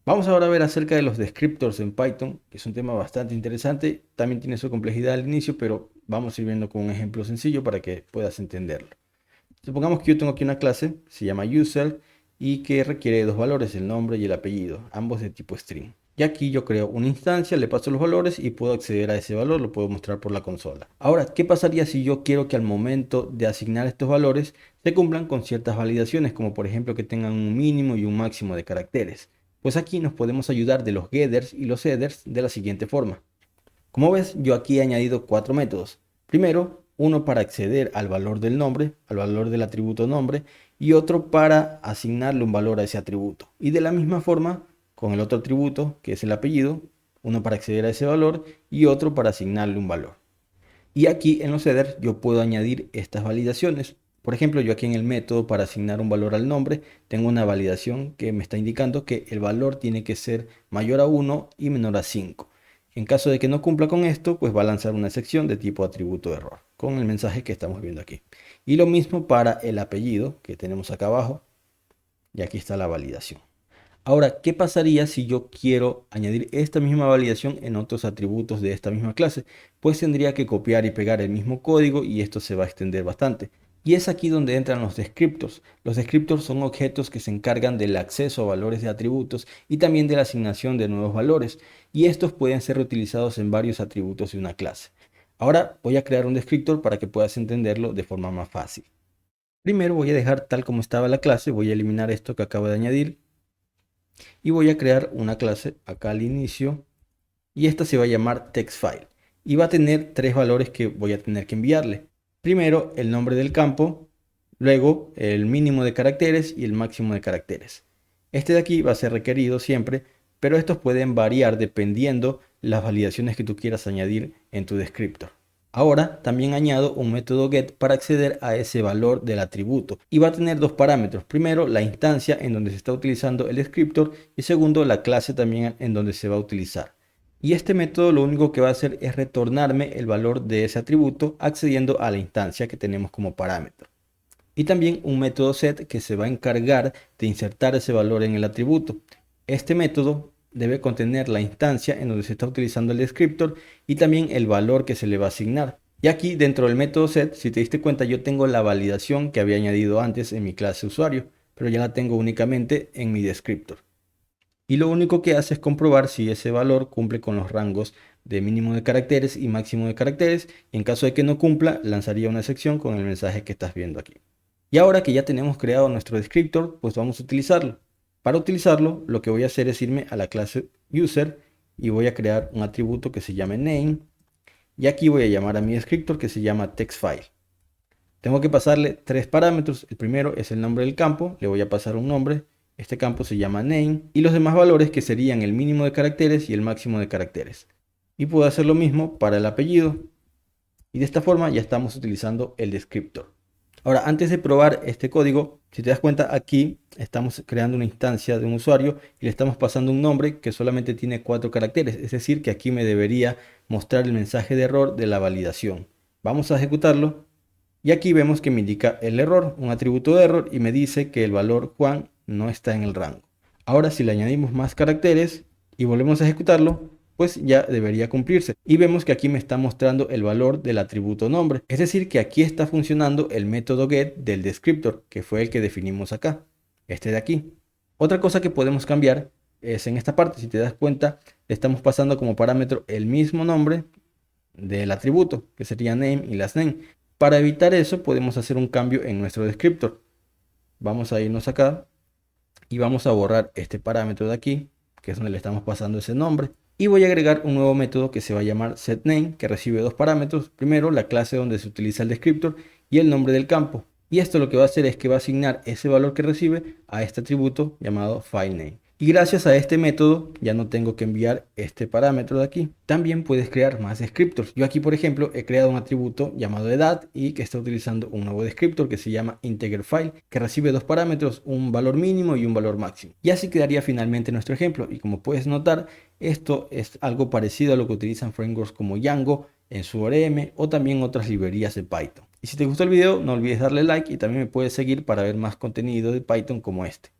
Vamos ahora a ver acerca de los descriptors en Python, que es un tema bastante interesante. También tiene su complejidad al inicio, pero vamos a ir viendo con un ejemplo sencillo para que puedas entenderlo. Supongamos que yo tengo aquí una clase, se llama user, y que requiere dos valores, el nombre y el apellido, ambos de tipo string. Y aquí yo creo una instancia, le paso los valores y puedo acceder a ese valor, lo puedo mostrar por la consola. Ahora, ¿qué pasaría si yo quiero que al momento de asignar estos valores se cumplan con ciertas validaciones, como por ejemplo que tengan un mínimo y un máximo de caracteres? Pues aquí nos podemos ayudar de los getters y los headers de la siguiente forma. Como ves, yo aquí he añadido cuatro métodos. Primero, uno para acceder al valor del nombre, al valor del atributo nombre, y otro para asignarle un valor a ese atributo. Y de la misma forma, con el otro atributo, que es el apellido, uno para acceder a ese valor y otro para asignarle un valor. Y aquí en los headers yo puedo añadir estas validaciones. Por ejemplo, yo aquí en el método para asignar un valor al nombre tengo una validación que me está indicando que el valor tiene que ser mayor a 1 y menor a 5. En caso de que no cumpla con esto, pues va a lanzar una sección de tipo atributo error con el mensaje que estamos viendo aquí. Y lo mismo para el apellido que tenemos acá abajo. Y aquí está la validación. Ahora, ¿qué pasaría si yo quiero añadir esta misma validación en otros atributos de esta misma clase? Pues tendría que copiar y pegar el mismo código y esto se va a extender bastante. Y es aquí donde entran los descriptors. Los descriptors son objetos que se encargan del acceso a valores de atributos y también de la asignación de nuevos valores. Y estos pueden ser reutilizados en varios atributos de una clase. Ahora voy a crear un descriptor para que puedas entenderlo de forma más fácil. Primero voy a dejar tal como estaba la clase, voy a eliminar esto que acabo de añadir y voy a crear una clase acá al inicio y esta se va a llamar textfile y va a tener tres valores que voy a tener que enviarle. Primero el nombre del campo, luego el mínimo de caracteres y el máximo de caracteres. Este de aquí va a ser requerido siempre, pero estos pueden variar dependiendo las validaciones que tú quieras añadir en tu descriptor. Ahora también añado un método get para acceder a ese valor del atributo y va a tener dos parámetros. Primero, la instancia en donde se está utilizando el descriptor y segundo, la clase también en donde se va a utilizar. Y este método lo único que va a hacer es retornarme el valor de ese atributo accediendo a la instancia que tenemos como parámetro. Y también un método set que se va a encargar de insertar ese valor en el atributo. Este método debe contener la instancia en donde se está utilizando el descriptor y también el valor que se le va a asignar. Y aquí dentro del método set, si te diste cuenta, yo tengo la validación que había añadido antes en mi clase usuario, pero ya la tengo únicamente en mi descriptor. Y lo único que hace es comprobar si ese valor cumple con los rangos de mínimo de caracteres y máximo de caracteres. Y en caso de que no cumpla, lanzaría una sección con el mensaje que estás viendo aquí. Y ahora que ya tenemos creado nuestro descriptor, pues vamos a utilizarlo. Para utilizarlo, lo que voy a hacer es irme a la clase user y voy a crear un atributo que se llame name. Y aquí voy a llamar a mi descriptor que se llama textfile. Tengo que pasarle tres parámetros. El primero es el nombre del campo. Le voy a pasar un nombre. Este campo se llama name. Y los demás valores que serían el mínimo de caracteres y el máximo de caracteres. Y puedo hacer lo mismo para el apellido. Y de esta forma ya estamos utilizando el descriptor. Ahora, antes de probar este código, si te das cuenta, aquí estamos creando una instancia de un usuario y le estamos pasando un nombre que solamente tiene 4 caracteres. Es decir, que aquí me debería mostrar el mensaje de error de la validación. Vamos a ejecutarlo. Y aquí vemos que me indica el error, un atributo de error, y me dice que el valor Juan no está en el rango. Ahora, si le añadimos más caracteres y volvemos a ejecutarlo, pues ya debería cumplirse. Y vemos que aquí me está mostrando el valor del atributo nombre. Es decir, que aquí está funcionando el método get del descriptor, que fue el que definimos acá, este de aquí. Otra cosa que podemos cambiar es en esta parte. Si te das cuenta, le estamos pasando como parámetro el mismo nombre del atributo, que sería name y last name. Para evitar eso, podemos hacer un cambio en nuestro descriptor. Vamos a irnos acá y vamos a borrar este parámetro de aquí, que es donde le estamos pasando ese nombre. Y voy a agregar un nuevo método que se va a llamar setName, que recibe dos parámetros. Primero, la clase donde se utiliza el descriptor y el nombre del campo. Y esto lo que va a hacer es que va a asignar ese valor que recibe a este atributo llamado filename. Y gracias a este método ya no tengo que enviar este parámetro de aquí. También puedes crear más descriptors. Yo aquí, por ejemplo, he creado un atributo llamado edad y que está utilizando un nuevo descriptor que se llama integerFile, que recibe dos parámetros, un valor mínimo y un valor máximo. Y así quedaría finalmente nuestro ejemplo. Y como puedes notar, esto es algo parecido a lo que utilizan frameworks como Django en su ORM o también otras librerías de Python. Y si te gustó el video, no olvides darle like y también me puedes seguir para ver más contenido de Python como este.